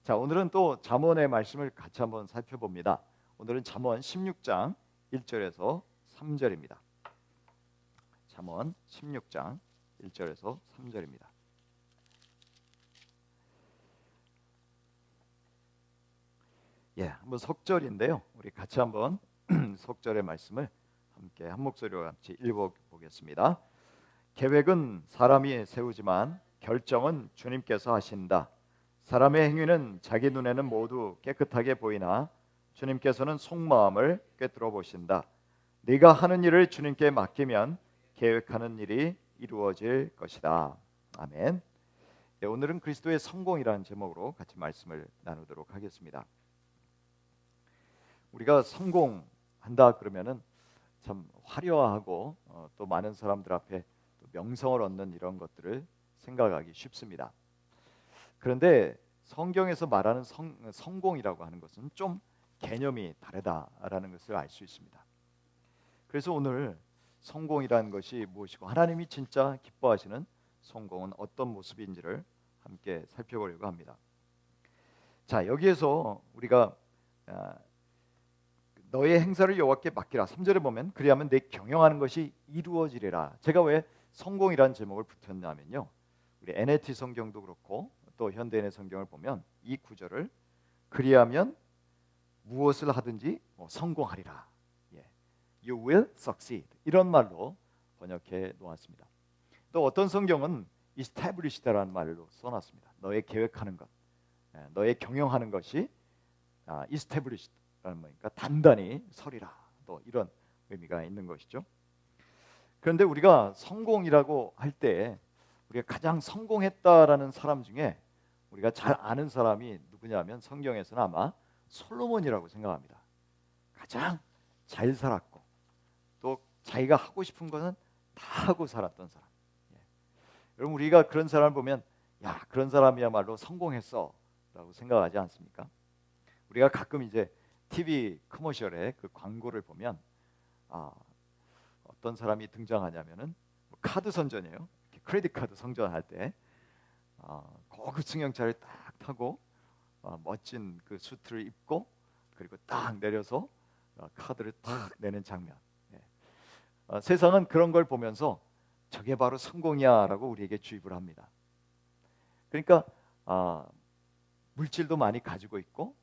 자, 오늘은 또 잠언의 말씀을 같이 한번 살펴봅니다. 오늘은 잠언 16장 1절에서 3절입니다. 잠언 16장 1절에서 3절입니다. 한번 속절인데요. 우리 같이 한번 속절의 말씀을 함께 한 목소리로 같이 읽어보겠습니다. 계획은 사람이 세우지만 결정은 주님께서 하신다. 사람의 행위는 자기 눈에는 모두 깨끗하게 보이나 주님께서는 속마음을 꿰뚫어 보신다. 네가 하는 일을 주님께 맡기면 계획하는 일이 이루어질 것이다. 아멘. 오늘은 그리스도의 성공이라는 제목으로 같이 말씀을 나누도록 하겠습니다. 우리가 성공한다 그러면은 참 화려하고 또 많은 사람들 앞에 또 명성을 얻는 이런 것들을 생각하기 쉽습니다. 그런데 성경에서 말하는 성공이라고 하는 것은 좀 개념이 다르다라는 것을 알 수 있습니다. 그래서 오늘 성공이라는 것이 무엇이고 하나님이 진짜 기뻐하시는 성공은 어떤 모습인지를 함께 살펴보려고 합니다. 자, 여기에서 우리가 너의 행사를 여호와께 맡기라 3절에 보면 그리하면 내 경영하는 것이 이루어지리라. 제가 왜 성공이라는 제목을 붙였냐면요, 우리 NLT 성경도 그렇고 또 현대인의 성경을 보면 이 구절을 그리하면 무엇을 하든지 성공하리라, You will succeed 이런 말로 번역해 놓았습니다. 또 어떤 성경은 establish라는 말로 써놨습니다. 너의 계획하는 것, 너의 경영하는 것이 established 그러니까 단단히 서리라, 또 이런 의미가 있는 것이죠. 그런데 우리가 성공이라고 할 때 우리가 가장 성공했다라는 사람 중에 우리가 잘 아는 사람이 누구냐면 성경에서는 아마 솔로몬이라고 생각합니다. 가장 잘 살았고 또 자기가 하고 싶은 것은 다 하고 살았던 사람. 여러분, 우리가 그런 사람을 보면 야, 그런 사람이야말로 성공했어 라고 생각하지 않습니까? 우리가 가끔 이제 TV 커머셜에 그 광고를 보면 어떤 사람이 등장하냐면은 카드 선전이에요. 크레딧 카드 선전할 때 고급 승용차를 딱 타고 멋진 그 수트를 입고 그리고 딱 내려서 카드를 딱 내는 장면. 세상은 그런 걸 보면서 저게 바로 성공이야라고 우리에게 주입을 합니다. 그러니까 물질도 많이 가지고 있고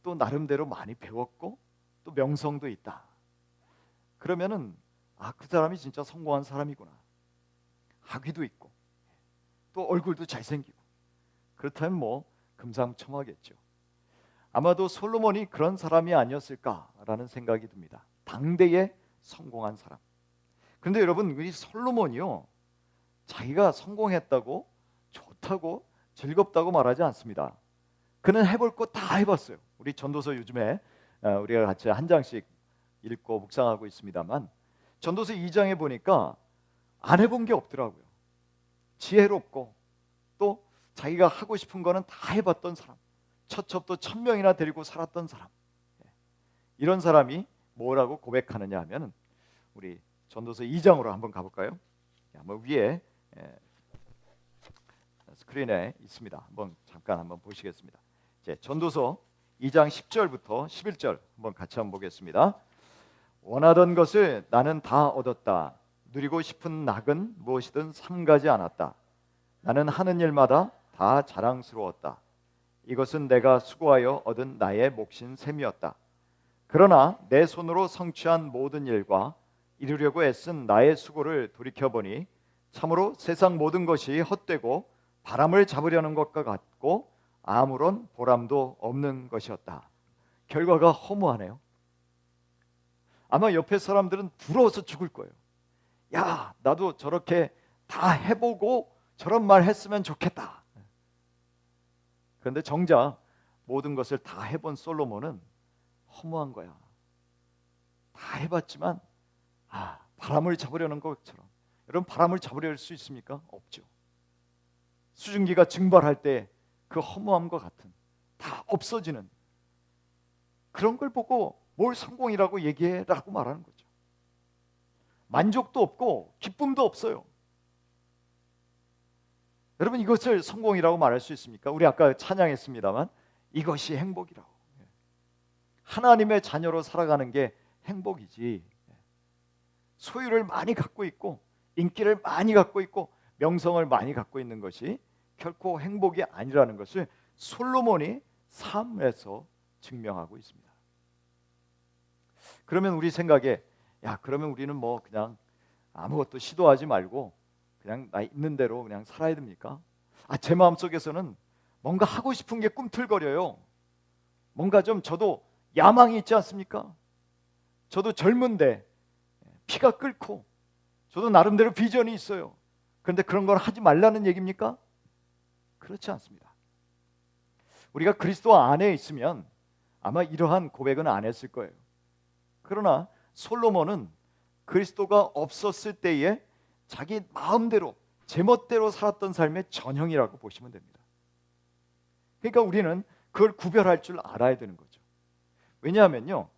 또 나름대로 많이 배웠고 또 명성도 있다. 그러면은 그 사람이 진짜 성공한 사람이구나. 학위도 있고 또 얼굴도 잘생기고 그렇다면 뭐 금상첨화겠죠. 아마도 솔로몬이 그런 사람이 아니었을까라는 생각이 듭니다. 당대에 성공한 사람. 그런데 여러분, 이 솔로몬이요, 자기가 성공했다고 좋다고 즐겁다고 말하지 않습니다. 그는 해볼 거 다 해봤어요. 우리 전도서 요즘에 우리가 같이 한 장씩 읽고 묵상하고 있습니다만 전도서 2장에 보니까 안 해본 게 없더라고요. 지혜롭고 또 자기가 하고 싶은 거는 다 해봤던 사람, 처첩도 1000명이나 데리고 살았던 사람. 이런 사람이 뭐라고 고백하느냐 하면 우리 전도서 2장으로 한번 가볼까요? 한번 위에 스크린에 있습니다. 한번 잠깐 한번 보시겠습니다. 전도서 2장 10절부터 11절 한번 같이 한번 보겠습니다. 원하던 것을 나는 다 얻었다. 누리고 싶은 낙은 무엇이든 삼가지 않았다. 나는 하는 일마다 다 자랑스러웠다. 이것은 내가 수고하여 얻은 나의 몫인 셈이었다. 그러나 내 손으로 성취한 모든 일과 이루려고 애쓴 나의 수고를 돌이켜보니 참으로 세상 모든 것이 헛되고 바람을 잡으려는 것과 같고 아무런 보람도 없는 것이었다. 결과가 허무하네요. 아마 옆에 사람들은 부러워서 죽을 거예요. 야, 나도 저렇게 다 해보고 저런 말 했으면 좋겠다. 그런데 정작 모든 것을 다 해본 솔로몬은 허무한 거야. 다 해봤지만 바람을 잡으려는 것처럼. 여러분, 바람을 잡으려할 수 있습니까? 없죠. 수증기가 증발할 때 그 허무함과 같은, 다 없어지는 그런 걸 보고 뭘 성공이라고 얘기해라고 말하는 거죠. 만족도 없고 기쁨도 없어요. 여러분, 이것을 성공이라고 말할 수 있습니까? 우리 아까 찬양했습니다만 이것이 행복이라고. 하나님의 자녀로 살아가는 게 행복이지. 소유를 많이 갖고 있고 인기를 많이 갖고 있고 명성을 많이 갖고 있는 것이 결코 행복이 아니라는 것을 솔로몬이 삶에서 증명하고 있습니다. 그러면 우리 생각에 그러면 우리는 뭐 그냥 아무것도 시도하지 말고 그냥 나 있는 대로 그냥 살아야 됩니까? 제 마음속에서는 뭔가 하고 싶은 게 꿈틀거려요. 뭔가 좀 저도 야망이 있지 않습니까? 저도 젊은데 피가 끓고 저도 나름대로 비전이 있어요. 그런데 그런 걸 하지 말라는 얘기입니까? 그렇지 않습니다. 우리가 그리스도 안에 있으면 아마 이러한 고백은 안 했을 거예요. 그러나 솔로몬은 그리스도가 없었을 때에 자기 마음대로 제멋대로 살았던 삶의 전형이라고 보시면 됩니다. 그러니까 우리는 그걸 구별할 줄 알아야 되는 거죠. 왜냐하면요,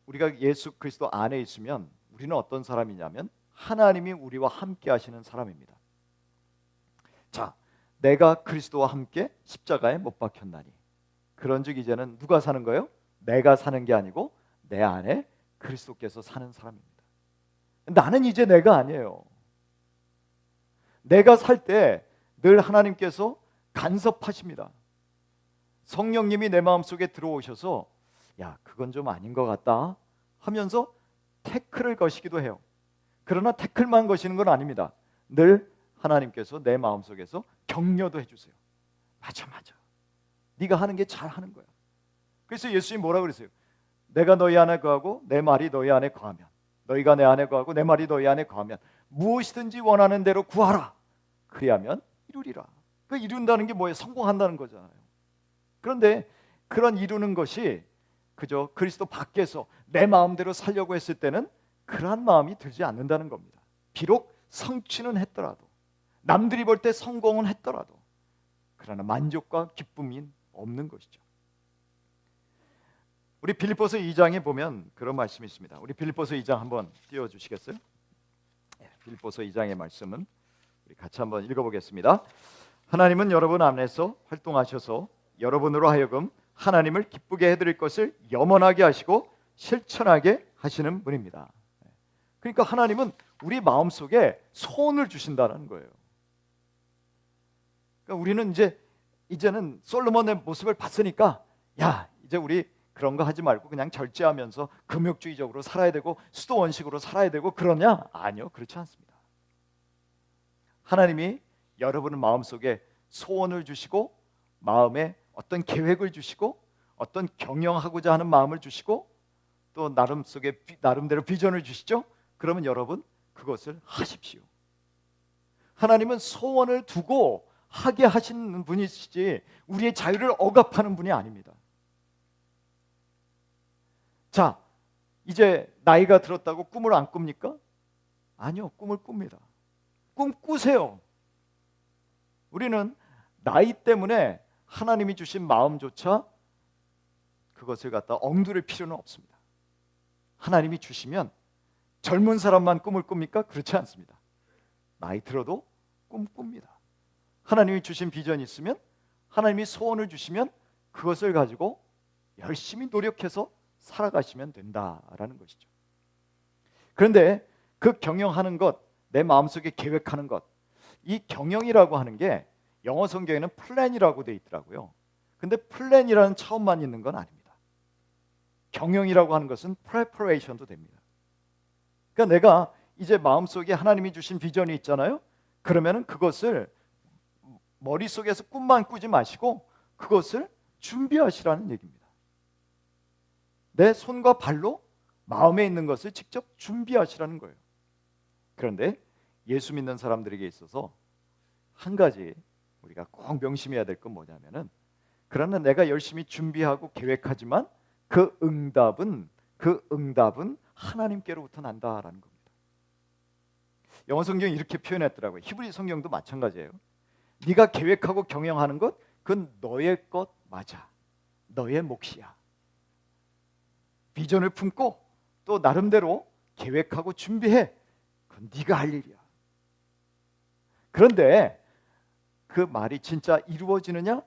우리가 예수 그리스도 안에 있으면 우리는 어떤 사람이냐면 하나님이 우리와 함께 하시는 사람입니다. 자, 내가 그리스도와 함께 십자가에 못 박혔나니 그런즉 이제는 누가 사는 거예요? 내가 사는 게 아니고 내 안에 그리스도께서 사는 사람입니다. 나는 이제 내가 아니에요. 내가 살 때 늘 하나님께서 간섭하십니다. 성령님이 내 마음속에 들어오셔서 그건 좀 아닌 것 같다 하면서 태클을 거시기도 해요. 그러나 태클만 거시는 건 아닙니다. 늘 하나님께서 내 마음속에서 격려도 해주세요. 맞아 네가 하는 게 잘하는 거야. 그래서 예수님이 뭐라고 그랬어요? 내가 너희 안에 거하고 내 말이 너희 안에 거하면, 너희가 내 안에 거하고 내 말이 너희 안에 거하면 무엇이든지 원하는 대로 구하라. 그리하면 이루리라. 그 이룬다는 게 뭐예요? 성공한다는 거잖아요. 그런데 그런 이루는 것이 그저 그리스도 밖에서 내 마음대로 살려고 했을 때는 그러한 마음이 들지 않는다는 겁니다. 비록 성취는 했더라도, 남들이 볼 때 성공은 했더라도 그러나 만족과 기쁨이 없는 것이죠. 우리 빌립보서 2장에 보면 그런 말씀이 있습니다. 우리 빌립보서 2장 한번 띄워주시겠어요? 빌립보서 2장의 말씀은 우리 같이 한번 읽어보겠습니다. 하나님은 여러분 안에서 활동하셔서 여러분으로 하여금 하나님을 기쁘게 해드릴 것을 염원하게 하시고 실천하게 하시는 분입니다. 그러니까 하나님은 우리 마음속에 소원을 주신다는 거예요. 그러니까 우리는 이제는 솔로몬의 모습을 봤으니까 이제 우리 그런 거 하지 말고 그냥 절제하면서 금욕주의적으로 살아야 되고 수도원식으로 살아야 되고 그러냐? 아니요, 그렇지 않습니다. 하나님이 여러분의 마음속에 소원을 주시고 마음에 어떤 계획을 주시고 어떤 경영하고자 하는 마음을 주시고 또 나름대로 비전을 주시죠. 그러면 여러분 그것을 하십시오. 하나님은 소원을 두고 하게 하시는 분이시지 우리의 자유를 억압하는 분이 아닙니다. 자, 이제 나이가 들었다고 꿈을 안 꿉니까? 아니요, 꿈을 꿉니다. 꿈 꾸세요. 우리는 나이 때문에 하나님이 주신 마음조차 그것을 갖다 엉두를 필요는 없습니다. 하나님이 주시면 젊은 사람만 꿈을 꿉니까? 그렇지 않습니다. 나이 들어도 꿈 꿉니다. 하나님이 주신 비전이 있으면, 하나님이 소원을 주시면 그것을 가지고 열심히 노력해서 살아가시면 된다라는 것이죠. 그런데 그 경영하는 것, 내 마음속에 계획하는 것, 이 경영이라고 하는 게 영어 성경에는 플랜이라고 돼 있더라고요. 근데 플랜이라는 차원만 있는 건 아닙니다. 경영이라고 하는 것은 preparation도 됩니다. 그러니까 내가 이제 마음속에 하나님이 주신 비전이 있잖아요. 그러면은 그것을 머릿속에서 꿈만 꾸지 마시고 그것을 준비하시라는 얘기입니다. 내 손과 발로 마음에 있는 것을 직접 준비하시라는 거예요. 그런데 예수 믿는 사람들에게 있어서 한 가지 우리가 꼭 명심해야 될 건 뭐냐면은, 그러나 내가 열심히 준비하고 계획하지만 그 응답은 하나님께로부터 난다라는 겁니다. 영어 성경이 이렇게 표현했더라고요. 히브리 성경도 마찬가지예요. 네가 계획하고 경영하는 것, 그건 너의 것 맞아. 너의 몫이야. 비전을 품고 또 나름대로 계획하고 준비해. 그건 네가 할 일이야. 그런데 그 말이 진짜 이루어지느냐?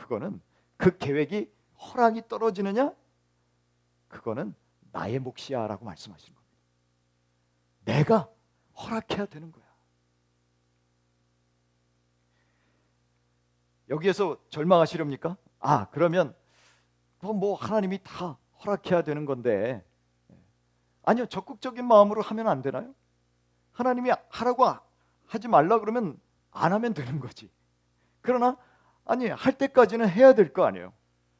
그거는 그 계획이 허락이 떨어지느냐? 그거는 나의 몫이야 라고 말씀하시는 겁니다. 내가 허락해야 되는 거야. 여기에서 절망하시렵니까? 그러면 뭐 하나님이 다 허락해야 되는 건데, 아니요, 적극적인 마음으로 하면 안 되나요? 하나님이 하라고 하지 말라 그러면 안 하면 되는 거지. 그러나 아니, 할 때까지는 해야 될 거 아니에요.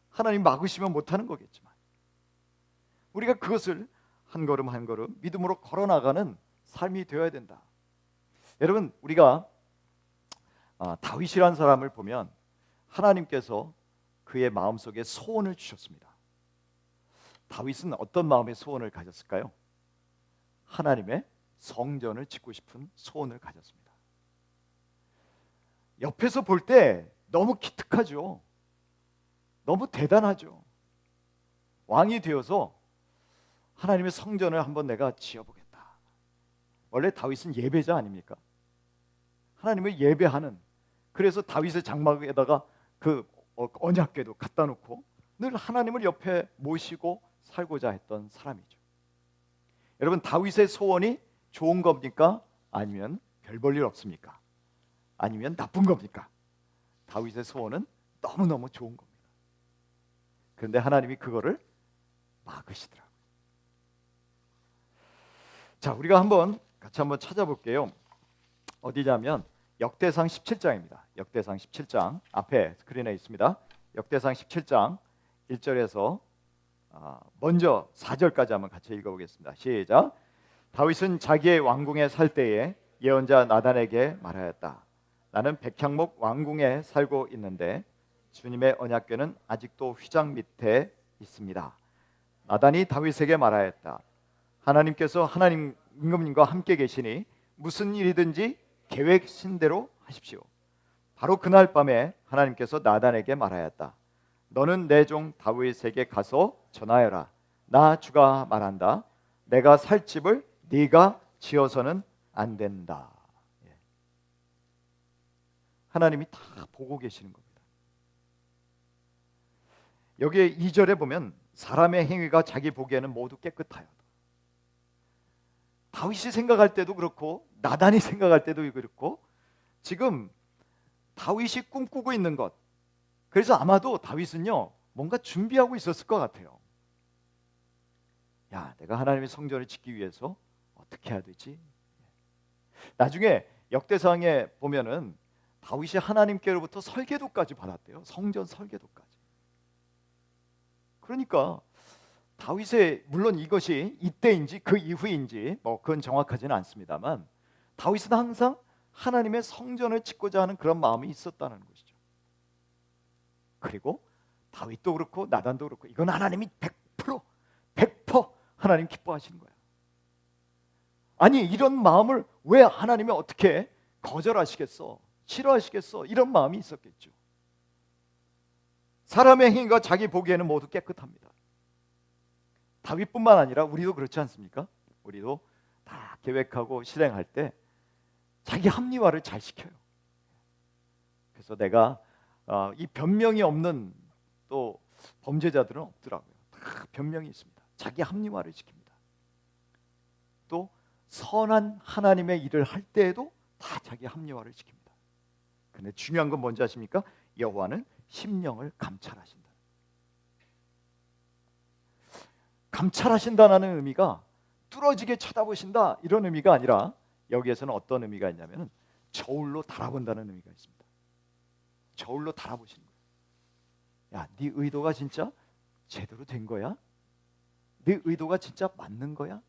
하나님 막으시면 못하는 거겠지만 우리가 그것을 한 걸음 한 걸음 믿음으로 걸어나가는 삶이 되어야 된다. 여러분, 우리가 다윗이라는 사람을 보면 하나님께서 그의 마음속에 소원을 주셨습니다. 다윗은 어떤 마음의 소원을 가졌을까요? 하나님의 성전을 짓고 싶은 소원을 가졌습니다. 옆에서 볼 때 너무 기특하죠. 너무 대단하죠. 왕이 되어서 하나님의 성전을 한번 내가 지어보겠다. 원래 다윗은 예배자 아닙니까? 하나님을 예배하는, 그래서 다윗의 장막에다가 그 언약궤도 갖다 놓고 늘 하나님을 옆에 모시고 살고자 했던 사람이죠. 여러분, 다윗의 소원이 좋은 겁니까? 아니면 별 볼 일 없습니까? 아니면 나쁜 겁니까? 다윗의 소원은 너무너무 좋은 겁니다. 그런데 하나님이 그거를 막으시더라고요. 자, 우리가 같이 한번 찾아볼게요. 어디냐면 역대상 17장입니다. 역대상 17장 앞에 스크린에 있습니다. 역대상 17장 1절에서 먼저 4절까지 한번 같이 읽어보겠습니다. 시작. 다윗은 자기의 왕궁에 살 때에 예언자 나단에게 말하였다. 나는 백향목 왕궁에 살고 있는데 주님의 언약궤는 아직도 휘장 밑에 있습니다. 나단이 다윗에게 말하였다. 하나님께서 하나님 임금님과 함께 계시니 무슨 일이든지 계획신대로 하십시오. 바로 그날 밤에 하나님께서 나단에게 말하였다. 너는 내 종 다윗에게 가서 전하여라. 나 주가 말한다. 내가 살 집을 네가 지어서는 안 된다. 하나님이 다 보고 계시는 겁니다. 여기에 2절에 보면 사람의 행위가 자기 보기에는 모두 깨끗하여. 다윗이 생각할 때도 그렇고 나단이 생각할 때도 그렇고 지금 다윗이 꿈꾸고 있는 것, 그래서 아마도 다윗은요 뭔가 준비하고 있었을 것 같아요. 야, 내가 하나님의 성전을 짓기 위해서 어떻게 해야 되지? 나중에 역대상에 보면은 다윗이 하나님께로부터 설계도까지 받았대요. 성전 설계도까지. 그러니까 다윗의, 물론 이것이 이때인지 그 이후인지 그건 정확하지는 않습니다만 다윗은 항상 하나님의 성전을 짓고자 하는 그런 마음이 있었다는 것이죠. 그리고 다윗도 그렇고 나단도 그렇고 이건 하나님이 100% 하나님 기뻐하시는 거야. 아니, 이런 마음을 왜 하나님이 어떻게 거절하시겠어? 싫어하시겠어? 이런 마음이 있었겠죠. 사람의 행위가 자기 보기에는 모두 깨끗합니다. 다윗뿐만 아니라 우리도 그렇지 않습니까? 우리도 다 계획하고 실행할 때 자기 합리화를 잘 시켜요. 그래서 내가 이 변명이 없는 또 범죄자들은 없더라고요. 다 변명이 있습니다. 자기 합리화를 시킵니다. 또 선한 하나님의 일을 할 때에도 다 자기 합리화를 시킵니다. 근데 중요한 건 뭔지 아십니까? 여호와는 심령을 감찰하신다. 감찰하신다는 의미가 뚫어지게 쳐다보신다 이런 의미가 아니라 여기에서는 어떤 의미가 있냐면 저울로 달아본다는 의미가 있습니다. 저울로 달아보시는 거예요. 야, 네 의도가 진짜 제대로 된 거야? 네 의도가 진짜 맞는 거야?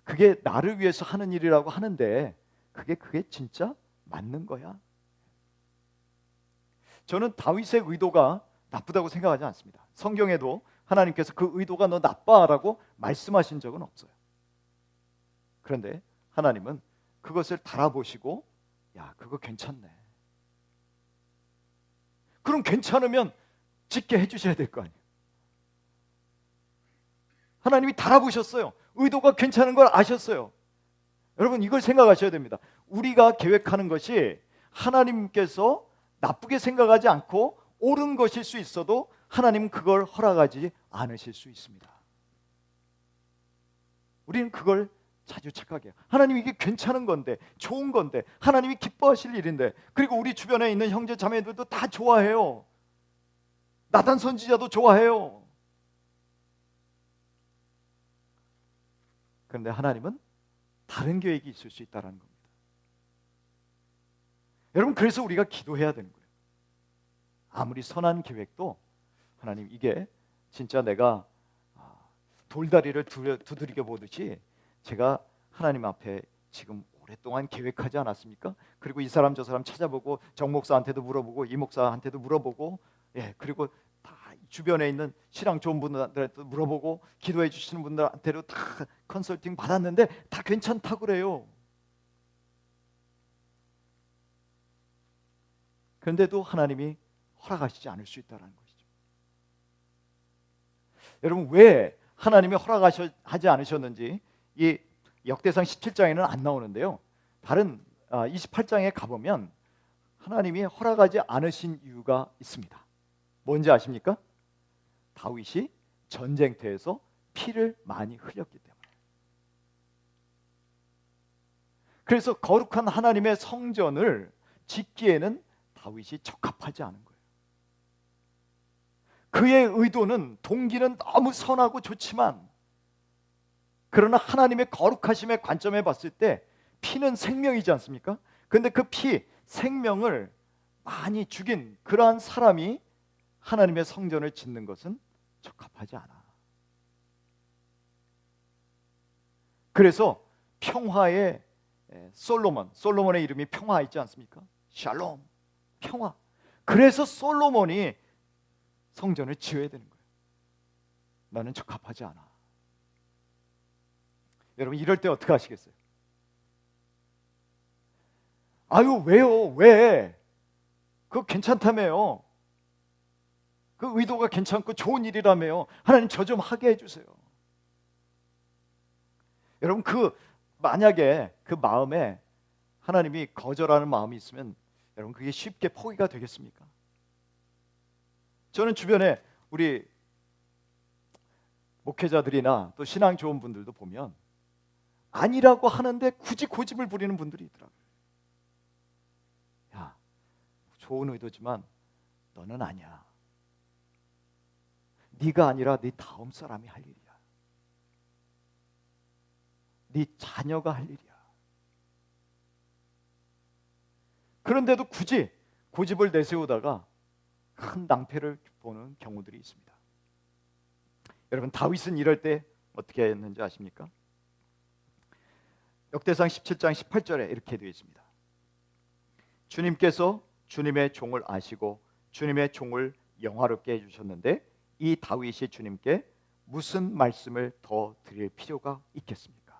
그게 나를 위해서 하는 일이라고 하는데 그게 진짜 맞는 거야? 저는 다윗의 의도가 나쁘다고 생각하지 않습니다. 성경에도 하나님께서 그 의도가 너 나빠라고 말씀하신 적은 없어요. 그런데 하나님은 그것을 달아보시고 야, 그거 괜찮네. 그럼 괜찮으면 짓게 해주셔야 될 거 아니에요. 하나님이 달아보셨어요. 의도가 괜찮은 걸 아셨어요. 여러분, 이걸 생각하셔야 됩니다. 우리가 계획하는 것이 하나님께서 나쁘게 생각하지 않고 옳은 것일 수 있어도 하나님은 그걸 허락하지 않으실 수 있습니다. 우리는 그걸 자주 착각해요. 하나님 이게 괜찮은 건데, 좋은 건데, 하나님이 기뻐하실 일인데, 그리고 우리 주변에 있는 형제 자매들도 다 좋아해요. 나단 선지자도 좋아해요. 그런데 하나님은 다른 계획이 있을 수 있다는 겁니다. 여러분, 그래서 우리가 기도해야 되는 거예요. 아무리 선한 계획도 하나님, 이게 진짜 내가 돌다리를 두드리겨 보듯이 제가 하나님 앞에 지금 오랫동안 계획하지 않았습니까? 그리고 이 사람 저 사람 찾아보고 정 목사한테도 물어보고 이 목사한테도 물어보고, 그리고 다 주변에 있는 신앙 좋은 분들한테도 물어보고 기도해 주시는 분들한테도 다 컨설팅 받았는데 다 괜찮다고 그래요. 그런데도 하나님이 허락하시지 않을 수 있다는 것이죠. 여러분, 왜 하나님이 허락하지 않으셨는지 이 역대상 17장에는 안 나오는데요, 다른 28장에 가보면 하나님이 허락하지 않으신 이유가 있습니다. 뭔지 아십니까? 다윗이 전쟁터에서 피를 많이 흘렸기 때문에. 그래서 거룩한 하나님의 성전을 짓기에는 다윗이 적합하지 않은 거예요. 그의 의도는, 동기는 너무 선하고 좋지만, 그러나 하나님의 거룩하심의 관점에 봤을 때 피는 생명이지 않습니까? 그런데 그 피, 생명을 많이 죽인 그러한 사람이 하나님의 성전을 짓는 것은 적합하지 않아. 그래서 평화의 솔로몬의 이름이 평화 있지 않습니까? 샬롬, 평화. 그래서 솔로몬이 성전을 지어야 되는 거예요. 나는 적합하지 않아. 여러분, 이럴 때 어떻게 하시겠어요? 아유, 왜요? 왜? 그거 괜찮다며요. 그 의도가 괜찮고 좋은 일이라며요. 하나님 저 좀 하게 해주세요. 여러분, 만약에 그 마음에 하나님이 거절하는 마음이 있으면 여러분, 그게 쉽게 포기가 되겠습니까? 저는 주변에 우리 목회자들이나 또 신앙 좋은 분들도 보면 아니라고 하는데 굳이 고집을 부리는 분들이 있더라고요. 야, 좋은 의도지만 너는 아니야. 네가 아니라 네 다음 사람이 할 일이야. 네 자녀가 할 일이야. 그런데도 굳이 고집을 내세우다가 큰 낭패를 보는 경우들이 있습니다. 여러분, 다윗은 이럴 때 어떻게 했는지 아십니까? 역대상 17장 18절에 이렇게 되어 있습니다. 주님께서 주님의 종을 아시고 주님의 종을 영화롭게 해주셨는데 이 다윗이 주님께 무슨 말씀을 더 드릴 필요가 있겠습니까?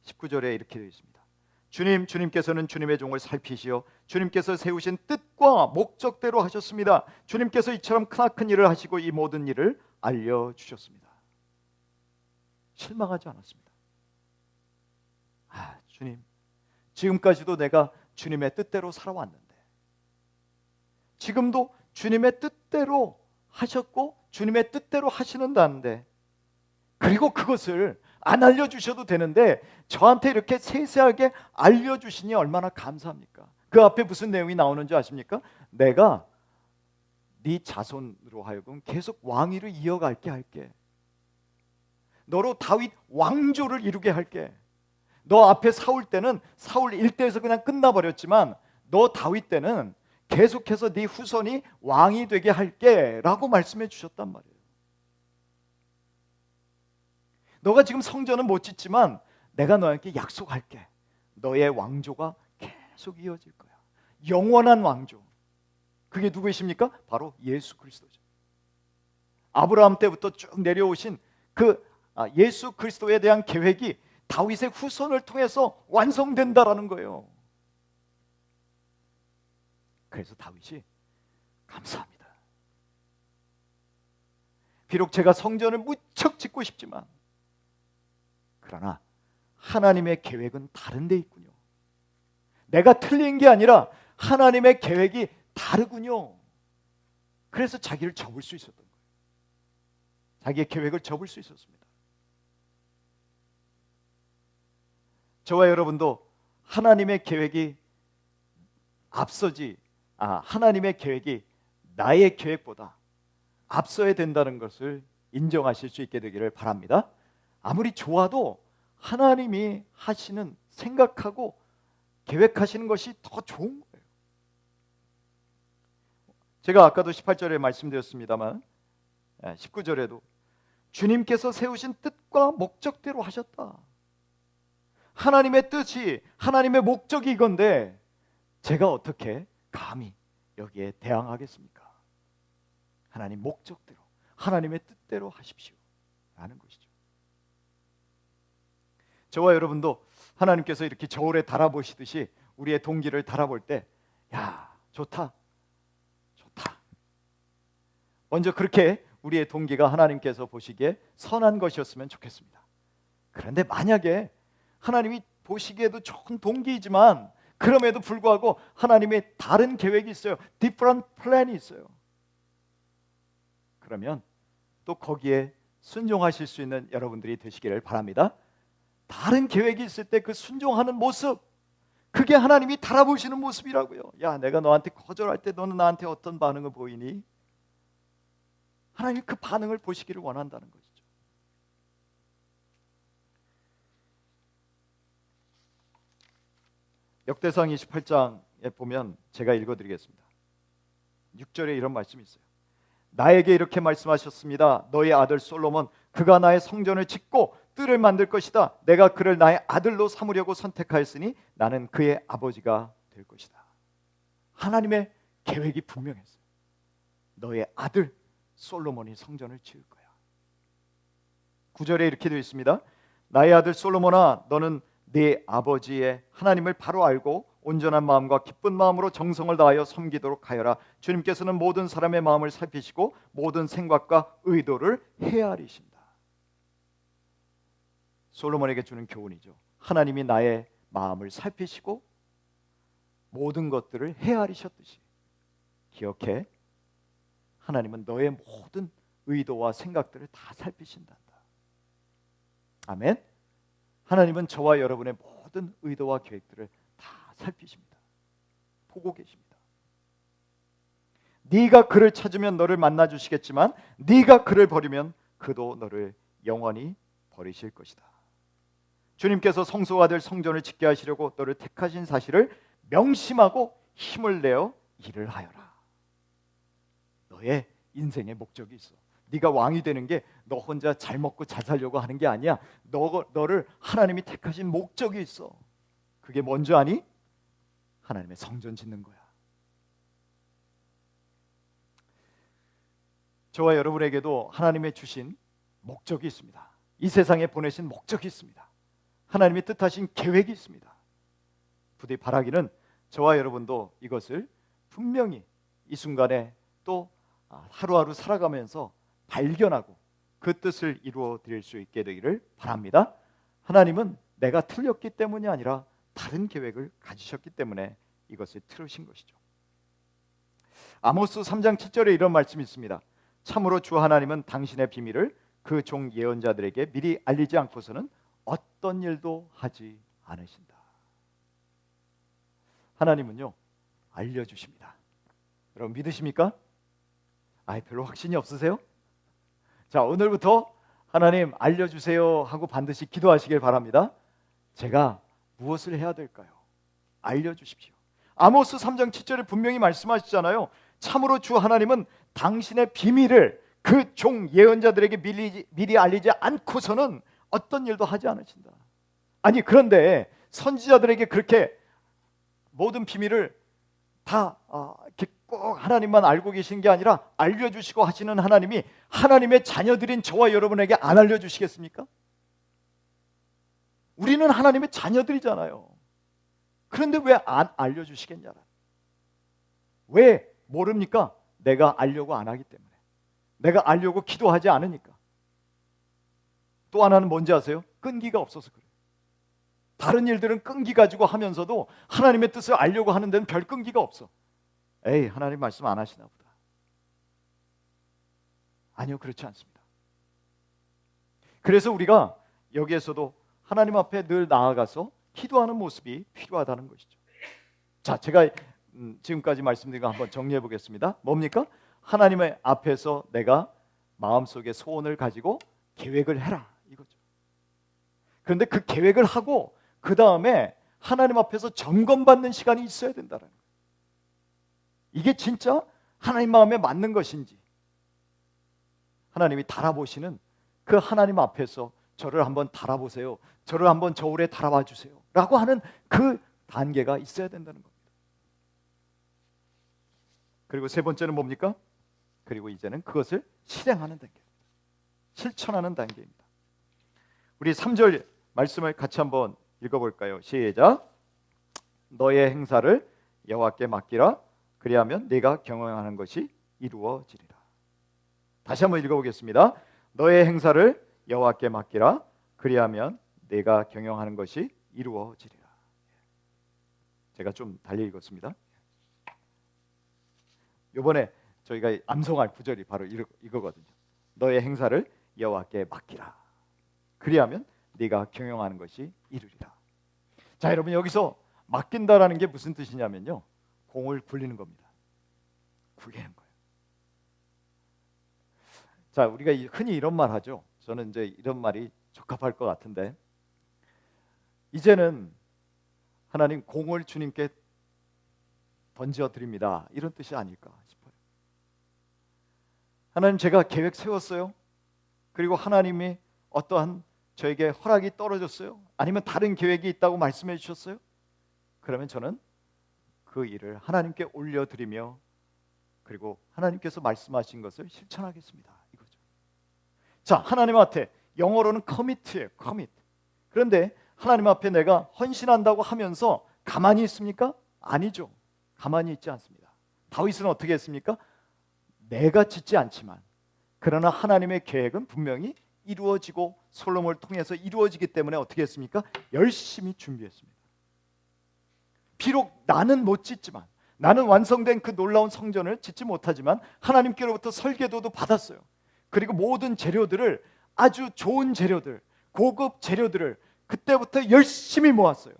19절에 이렇게 되어 있습니다. 주님께서는 주님의 종을 살피시어 주님께서 세우신 뜻과 목적대로 하셨습니다. 주님께서 이처럼 크나큰 일을 하시고 이 모든 일을 알려주셨습니다. 실망하지 않았습니다. 주님, 지금까지도 내가 주님의 뜻대로 살아왔는데 지금도 주님의 뜻대로 하셨고 주님의 뜻대로 하시는다는데, 그리고 그것을 안 알려주셔도 되는데 저한테 이렇게 세세하게 알려주시니 얼마나 감사합니까? 그 앞에 무슨 내용이 나오는지 아십니까? 내가 네 자손으로 하여금 계속 왕위를 이어갈게 할게. 너로 다윗 왕조를 이루게 할게. 너 앞에 사울 때는 사울 일대에서 그냥 끝나버렸지만 너 다윗 때는 계속해서 네 후손이 왕이 되게 할게 라고 말씀해 주셨단 말이에요. 너가 지금 성전은 못 짓지만 내가 너에게 약속할게. 너의 왕조가 계속 이어질 거야. 영원한 왕조. 그게 누구이십니까? 바로 예수 그리스도죠. 아브라함 때부터 쭉 내려오신 그 예수 그리스도에 대한 계획이 다윗의 후손을 통해서 완성된다라는 거예요. 그래서 다윗이 감사합니다. 비록 제가 성전을 무척 짓고 싶지만 그러나 하나님의 계획은 다른 데 있군요. 내가 틀린 게 아니라 하나님의 계획이 다르군요. 그래서 자기를 접을 수 있었던 거예요. 자기의 계획을 접을 수 있었습니다. 저와 여러분도 하나님의 계획이 하나님의 계획이 나의 계획보다 앞서야 된다는 것을 인정하실 수 있게 되기를 바랍니다. 아무리 좋아도 하나님이 하시는, 생각하고 계획하시는 것이 더 좋은 거예요. 제가 아까도 18절에 말씀드렸습니다만 19절에도 주님께서 세우신 뜻과 목적대로 하셨다. 하나님의 뜻이, 하나님의 목적이 이건데 제가 어떻게 감히 여기에 대항하겠습니까? 하나님 목적대로, 하나님의 뜻대로 하십시오 라는 것이죠. 저와 여러분도 하나님께서 이렇게 저울에 달아보시듯이 우리의 동기를 달아볼 때, 야, 좋다, 좋다. 먼저 그렇게 우리의 동기가 하나님께서 보시기에 선한 것이었으면 좋겠습니다. 그런데 만약에 하나님이 보시기에도 좋은 동기이지만 그럼에도 불구하고 하나님의 다른 계획이 있어요. different plan이 있어요. 그러면 또 거기에 순종하실 수 있는 여러분들이 되시기를 바랍니다. 다른 계획이 있을 때 그 순종하는 모습, 그게 하나님이 달아보시는 모습이라고요. 야, 내가 너한테 거절할 때 너는 나한테 어떤 반응을 보이니? 하나님 그 반응을 보시기를 원한다는 것이죠. 역대상 28장에 보면 제가 읽어드리겠습니다. 6절에 이런 말씀이 있어요. 나에게 이렇게 말씀하셨습니다. 너의 아들 솔로몬, 그가 나의 성전을 짓고 뜰을 만들 것이다. 내가 그를 나의 아들로 삼으려고 선택하였으니 나는 그의 아버지가 될 것이다. 하나님의 계획이 분명했어요. 너의 아들 솔로몬이 성전을 지을 거야. 9절에 이렇게 되어 있습니다. 나의 아들 솔로몬아, 너는 네 아버지의 하나님을 바로 알고 온전한 마음과 기쁜 마음으로 정성을 다하여 섬기도록 하여라. 주님께서는 모든 사람의 마음을 살피시고 모든 생각과 의도를 헤아리신다. 솔로몬에게 주는 교훈이죠. 하나님이 나의 마음을 살피시고 모든 것들을 헤아리셨듯이 기억해. 하나님은 너의 모든 의도와 생각들을 다 살피신단다. 아멘. 하나님은 저와 여러분의 모든 의도와 계획들을 다 살피십니다. 보고 계십니다. 네가 그를 찾으면 너를 만나 주시겠지만 네가 그를 버리면 그도 너를 영원히 버리실 것이다. 주님께서 성소가 될 성전을 짓게 하시려고 너를 택하신 사실을 명심하고 힘을 내어 일을 하여라. 너의 인생의 목적이 있어. 네가 왕이 되는 게 너 혼자 잘 먹고 잘 살려고 하는 게 아니야. 너를 하나님이 택하신 목적이 있어. 그게 뭔지 아니? 하나님의 성전 짓는 거야. 저와 여러분에게도 하나님의 주신 목적이 있습니다. 이 세상에 보내신 목적이 있습니다. 하나님이 뜻하신 계획이 있습니다. 부디 바라기는 저와 여러분도 이것을 분명히 이 순간에 또 하루하루 살아가면서 발견하고 그 뜻을 이루어 드릴 수 있게 되기를 바랍니다. 하나님은 내가 틀렸기 때문이 아니라 다른 계획을 가지셨기 때문에 이것을 틀으신 것이죠. 아모스 3장 7절에 이런 말씀이 있습니다. 참으로 주 하나님은 당신의 비밀을 그 종 예언자들에게 미리 알리지 않고서는 어떤 일도 하지 않으신다. 하나님은요, 알려주십니다. 여러분 믿으십니까? 별로 확신이 없으세요? 자, 오늘부터 하나님 알려주세요 하고 반드시 기도하시길 바랍니다. 제가 무엇을 해야 될까요? 알려주십시오. 아모스 3장 7절에 분명히 말씀하시잖아요. 참으로 주 하나님은 당신의 비밀을 그 종 예언자들에게 미리 알리지 않고서는 어떤 일도 하지 않으신다. 아니, 그런데 선지자들에게 그렇게 모든 비밀을 다 꼭 하나님만 알고 계신 게 아니라 알려주시고 하시는 하나님이 하나님의 자녀들인 저와 여러분에게 안 알려주시겠습니까? 우리는 하나님의 자녀들이잖아요. 그런데 왜 안 알려주시겠냐? 왜 모릅니까? 내가 알려고 안 하기 때문에. 내가 알려고 기도하지 않으니까. 또 하나는 뭔지 아세요? 끈기가 없어서 그래요. 다른 일들은 끈기 가지고 하면서도 하나님의 뜻을 알려고 하는 데는 별 끈기가 없어. 에이, 하나님 말씀 안 하시나 보다. 아니요, 그렇지 않습니다. 그래서 우리가 여기에서도 하나님 앞에 늘 나아가서 기도하는 모습이 필요하다는 것이죠. 자, 제가 지금까지 말씀드린 거 한번 정리해 보겠습니다. 뭡니까? 하나님의 앞에서 내가 마음속에 소원을 가지고 계획을 해라, 이거죠. 그런데 그 계획을 하고 그 다음에 하나님 앞에서 점검받는 시간이 있어야 된다는 거예요. 이게 진짜 하나님 마음에 맞는 것인지, 하나님이 달아보시는 그 하나님 앞에서 저를 한번 달아보세요, 저를 한번 저울에 달아봐 주세요 라고 하는 그 단계가 있어야 된다는 겁니다. 그리고 세 번째는 뭡니까? 그리고 이제는 그것을 실행하는 단계, 실천하는 단계입니다. 우리 3절 말씀을 같이 한번 읽어볼까요? 시작. 너의 행사를 여호와께 맡기라. 그리하면 네가 경영하는 것이 이루어지리라. 다시 한번 읽어보겠습니다. 너의 행사를 여호와께 맡기라. 그리하면 네가 경영하는 것이 이루어지리라. 제가 좀 달리 읽었습니다. 이번에 저희가 암송할 구절이 바로 이거거든요. 너의 행사를 여호와께 맡기라. 그리하면 네가 경영하는 것이 이루리라. 자, 여러분, 여기서 맡긴다라는 게 무슨 뜻이냐면요, 공을 굴리는 겁니다. 굴리는 거예요. 자, 우리가 흔히 이런 말 하죠. 저는 이제 이런 말이 적합할 것 같은데, 이제는 하나님 공을 주님께 던져 드립니다, 이런 뜻이 아닐까 싶어요. 하나님, 제가 계획 세웠어요. 그리고 하나님이 어떠한 저에게 허락이 떨어졌어요. 아니면 다른 계획이 있다고 말씀해 주셨어요. 그러면 저는 그 일을 하나님께 올려드리며, 그리고 하나님께서 말씀하신 것을 실천하겠습니다, 이거죠. 자, 하나님 앞에 영어로는 커미트예요. 커미트. 그런데 하나님 앞에 내가 헌신한다고 하면서 가만히 있습니까? 아니죠. 가만히 있지 않습니다. 다윗은 어떻게 했습니까? 내가 짓지 않지만 그러나 하나님의 계획은 분명히 이루어지고 솔로몬을 통해서 이루어지기 때문에 어떻게 했습니까? 열심히 준비했습니다. 비록 나는 못 짓지만, 나는 완성된 그 놀라운 성전을 짓지 못하지만 하나님께로부터 설계도도 받았어요. 그리고 모든 재료들을, 아주 좋은 재료들, 고급 재료들을 그때부터 열심히 모았어요.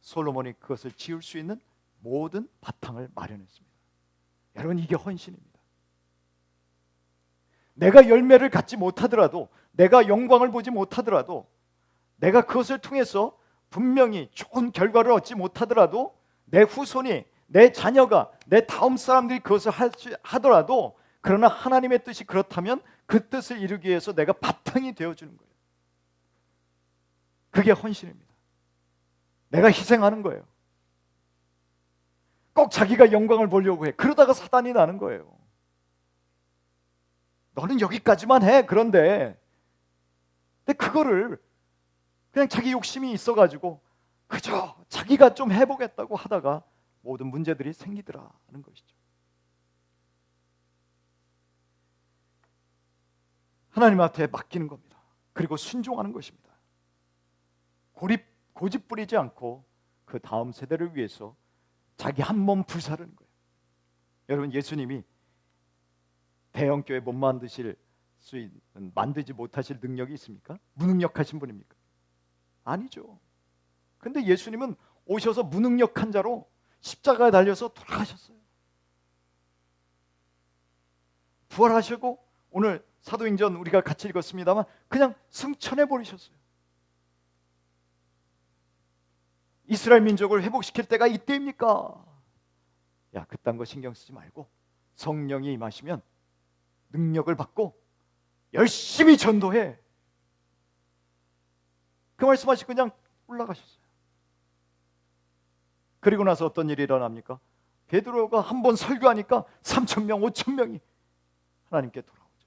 솔로몬이 그것을 지을 수 있는 모든 바탕을 마련했습니다. 여러분, 이게 헌신입니다. 내가 열매를 갖지 못하더라도, 내가 영광을 보지 못하더라도, 내가 그것을 통해서 분명히 좋은 결과를 얻지 못하더라도, 내 후손이, 내 자녀가, 내 다음 사람들이 그것을 하더라도, 그러나 하나님의 뜻이 그렇다면 그 뜻을 이루기 위해서 내가 바탕이 되어주는 거예요. 그게 헌신입니다. 내가 희생하는 거예요. 꼭 자기가 영광을 보려고 해. 그러다가 사단이 나는 거예요. 너는 여기까지만 해. 그런데 그거를 그냥 자기 욕심이 있어가지고 그저 자기가 좀 해보겠다고 하다가 모든 문제들이 생기더라는 것이죠. 하나님 앞에 맡기는 겁니다. 그리고 순종하는 것입니다. 고집 부리지 않고 그 다음 세대를 위해서 자기 한 몸 불사르는 거예요. 여러분, 예수님이 대형교회 못 만드실 수 있는, 만들지 못하실 능력이 있습니까? 무능력하신 분입니까? 아니죠. 근데 예수님은 오셔서 무능력한 자로 십자가에 달려서 돌아가셨어요. 부활하시고 오늘 사도행전 우리가 같이 읽었습니다만 그냥 승천해 버리셨어요. 이스라엘 민족을 회복시킬 때가 이때입니까? 야, 그딴 거 신경 쓰지 말고 성령이 임하시면 능력을 받고 열심히 전도해. 그 말씀하시고 그냥 올라가셨어요. 그리고 나서 어떤 일이 일어납니까? 베드로가 한 번 설교하니까 3,000명, 5,000명이 하나님께 돌아오죠.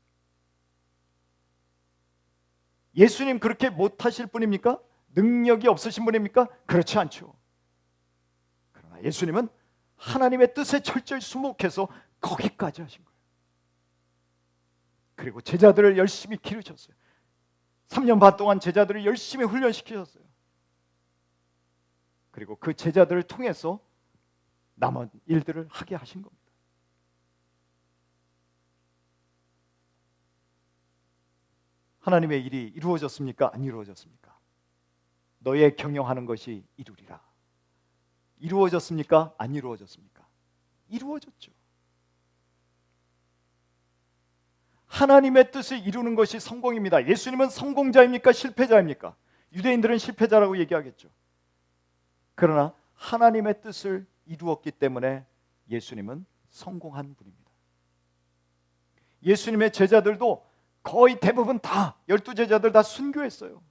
예수님 그렇게 못하실 분입니까? 능력이 없으신 분입니까? 그렇지 않죠. 그러나 예수님은 하나님의 뜻에 철저히 수목해서 거기까지 하신 거예요. 그리고 제자들을 열심히 기르셨어요. 3년 반 동안 제자들을 열심히 훈련시키셨어요. 그리고 그 제자들을 통해서 남은 일들을 하게 하신 겁니다. 하나님의 일이 이루어졌습니까? 안 이루어졌습니까? 너의 경영하는 것이 이루리라. 이루어졌습니까? 안 이루어졌습니까? 이루어졌죠. 하나님의 뜻을 이루는 것이 성공입니다. 예수님은 성공자입니까? 실패자입니까? 유대인들은 실패자라고 얘기하겠죠. 그러나 하나님의 뜻을 이루었기 때문에 예수님은 성공한 분입니다. 예수님의 제자들도 거의 대부분 다 12제자들 다 순교했어요.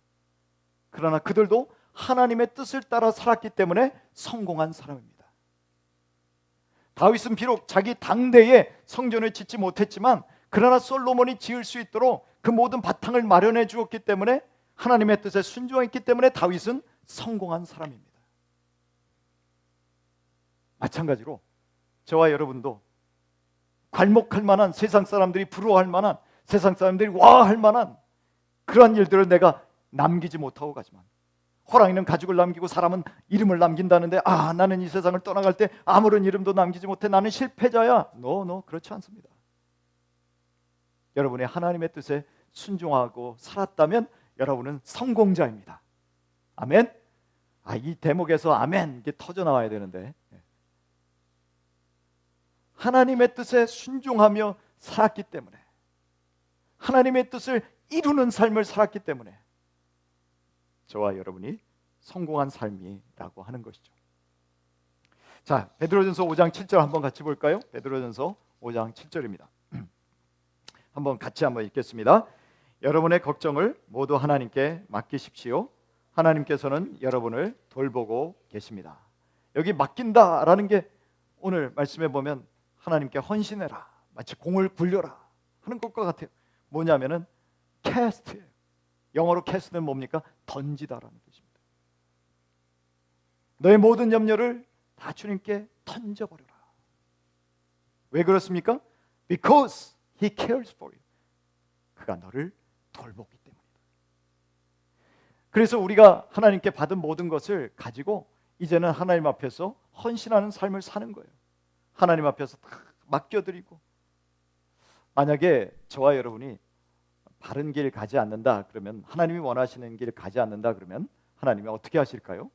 그러나 그들도 하나님의 뜻을 따라 살았기 때문에 성공한 사람입니다. 다윗은 비록 자기 당대에 성전을 짓지 못했지만 그러나 솔로몬이 지을 수 있도록 그 모든 바탕을 마련해 주었기 때문에 하나님의 뜻에 순종했기 때문에 다윗은 성공한 사람입니다. 마찬가지로 저와 여러분도 괄목할 만한, 세상 사람들이 부러워할 만한, 세상 사람들이 와할 만한 그러한 일들을 내가 남기지 못하고 가지만, 호랑이는 가죽을 남기고 사람은 이름을 남긴다는데, 나는 이 세상을 떠나갈 때 아무런 이름도 남기지 못해, 나는 실패자야. No, 그렇지 않습니다. 여러분이 하나님의 뜻에 순종하고 살았다면 여러분은 성공자입니다. 아멘. 이 대목에서 아멘 이게 터져 나와야 되는데, 하나님의 뜻에 순종하며 살았기 때문에, 하나님의 뜻을 이루는 삶을 살았기 때문에 저와 여러분이 성공한 삶이라고 하는 것이죠. 자, 베드로전서 5장 7절 한번 같이 볼까요? 베드로전서 5장 7절입니다. 같이 읽겠습니다. 여러분의 걱정을 모두 하나님께 맡기십시오. 하나님께서는 여러분을 돌보고 계십니다. 여기 맡긴다라는 게 오늘 말씀에 보면 하나님께 헌신해라, 마치 공을 굴려라 하는 것과 같아요. 뭐냐면은 캐스트예요. 영어로 캐스트는 뭡니까? 던지다라는 뜻입니다. 너의 모든 염려를 다 주님께 던져버려라. 왜 그렇습니까? Because He cares for you. 그가 너를 돌보기 때문이다. 그래서 우리가 하나님께 받은 모든 것을 가지고 이제는 하나님 앞에서 헌신하는 삶을 사는 거예요. 하나님 앞에서 다 맡겨드리고, 만약에 저와 여러분이 바른 길 가지 않는다 그러면, 하나님이 원하시는 길 가지 않는다 그러면 하나님이 어떻게 하실까요?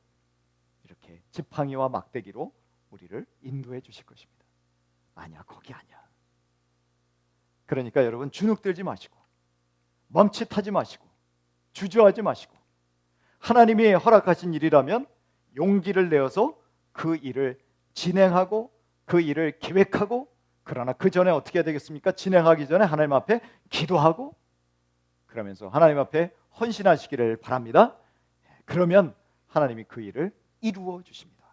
이렇게 지팡이와 막대기로 우리를 인도해 주실 것입니다. 아니야, 거기 아니야. 그러니까 여러분, 주눅들지 마시고 멈칫하지 마시고 주저하지 마시고, 하나님이 허락하신 일이라면 용기를 내어서 그 일을 진행하고 그 일을 계획하고, 그러나 그 전에 어떻게 해야 되겠습니까? 진행하기 전에 하나님 앞에 기도하고, 그러면서 하나님 앞에 헌신하시기를 바랍니다. 그러면 하나님이 그 일을 이루어 주십니다.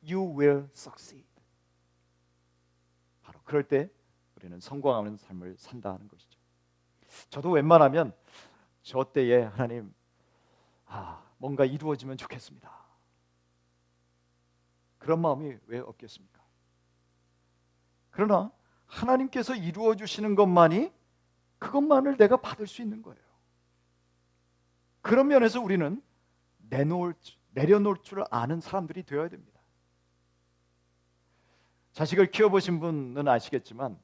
You will succeed. 바로 그럴 때 우리는 성공하는 삶을 산다는 것이죠. 저도 웬만하면 저 때에 하나님, 뭔가 이루어지면 좋겠습니다. 그런 마음이 왜 없겠습니까? 그러나 하나님께서 이루어 주시는 것만이, 그것만을 내가 받을 수 있는 거예요. 그런 면에서 우리는 내려놓을 줄 아는 사람들이 되어야 됩니다. 자식을 키워보신 분은 아시겠지만,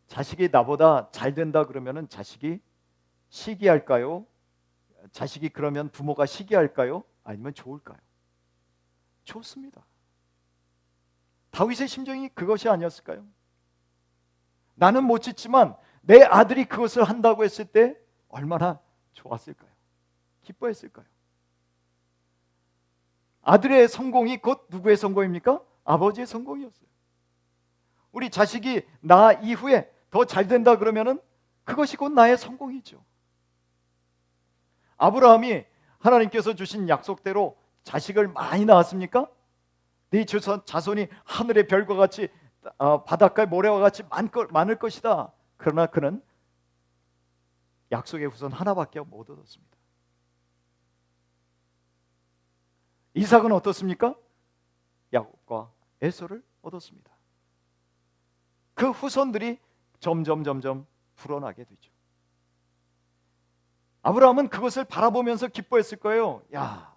자식이 나보다 잘 된다 그러면은 자식이 시기할까요? 자식이 그러면 부모가 시기할까요? 아니면 좋을까요? 좋습니다. 다윗의 심정이 그것이 아니었을까요? 나는 못 짓지만 내 아들이 그것을 한다고 했을 때 얼마나 좋았을까요? 기뻐했을까요? 아들의 성공이 곧 누구의 성공입니까? 아버지의 성공이었어요. 우리 자식이 나 이후에 더 잘 된다 그러면은 그것이 곧 나의 성공이죠. 아브라함이 하나님께서 주신 약속대로 자식을 많이 낳았습니까? 네 자손이 하늘의 별과 같이, 바닷가의 모래와 같이 많을 것이다. 그러나 그는 약속의 후손 하나밖에 못 얻었습니다. 이삭은 어떻습니까? 야곱과 에서를 얻었습니다. 그 후손들이 점점 불어나게 되죠. 아브라함은 그것을 바라보면서 기뻐했을 거예요. 야,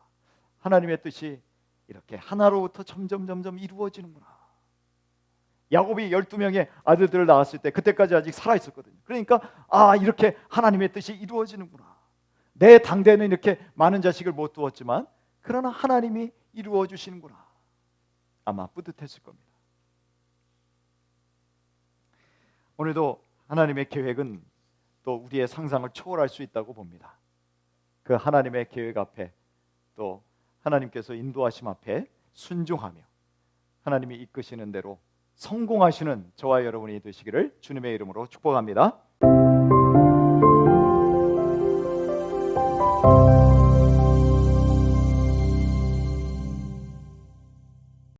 하나님의 뜻이 이렇게 하나로부터 점점 이루어지는구나. 야곱이 12명의 아들들을 낳았을 때 그때까지 아직 살아 있었거든요. 그러니까 이렇게 하나님의 뜻이 이루어지는구나. 내 당대는 이렇게 많은 자식을 못 두었지만 그러나 하나님이 이루어 주시는구나. 아마 뿌듯했을 겁니다. 오늘도 하나님의 계획은 또 우리의 상상을 초월할 수 있다고 봅니다. 그 하나님의 계획 앞에, 또 하나님께서 인도하심 앞에 순종하며 하나님이 이끄시는 대로 성공하시는 저와 여러분이 되시기를 주님의 이름으로 축복합니다.